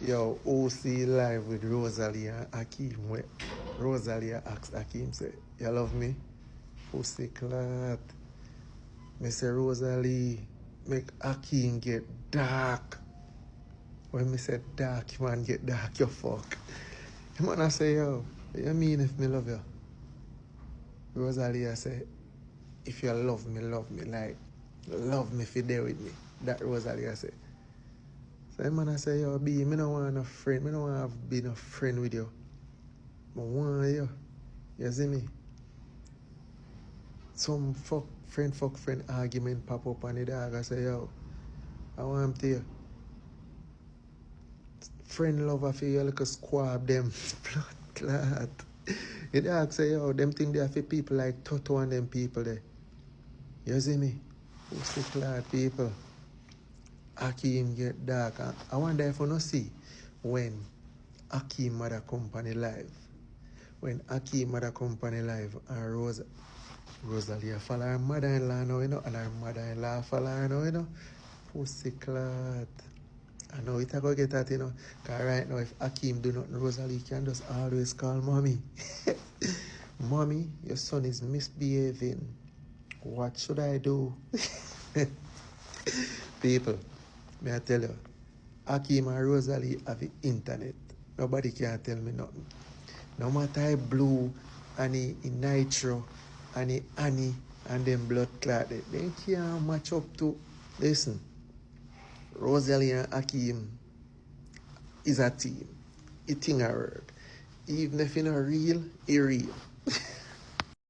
Yo, OC live with Rosea and Akeem. Where Rosea asked Akeem, say, you love me? Pussy clat. Me say, Rosalie, make Akeem get dark. When me say dark, man get dark, you fuck. The man I say, yo, what you mean if me love you? Rosalia say, if you love me, like, love me if you there with me. That Rosalia say. So the man I say, yo, B, me don't want a friend, me don't want to be no friend with you. I want you. You see me? Some friend argument pop up on the dog. I say, yo, I want to you. Friend lover for you, like a squab them. Blood clot. The dog say, yo, them think they are for people like Toto and them people there. You see me? Pussy clot people. Akeem get dark. I wonder if you not see when Akeem mother company live. When Akeem mother company live and Rosalia follow her mother-in-law now, you know, and her mother-in-law follow her now, you know. Pussy clot. I know it a go get that, you know. Because right now, if Akeem do nothing, Rosalie can just always call mommy. Mommy, your son is misbehaving. What should I do? People, may I tell you, Akeem and Rosalie have the internet. Nobody can tell me nothing. No matter I blue, and nitro, and Annie, and them blood clot, they can't match up to. Listen, Rosalie and Akeem is a team. It thing a work. Even if it's not real, it's real.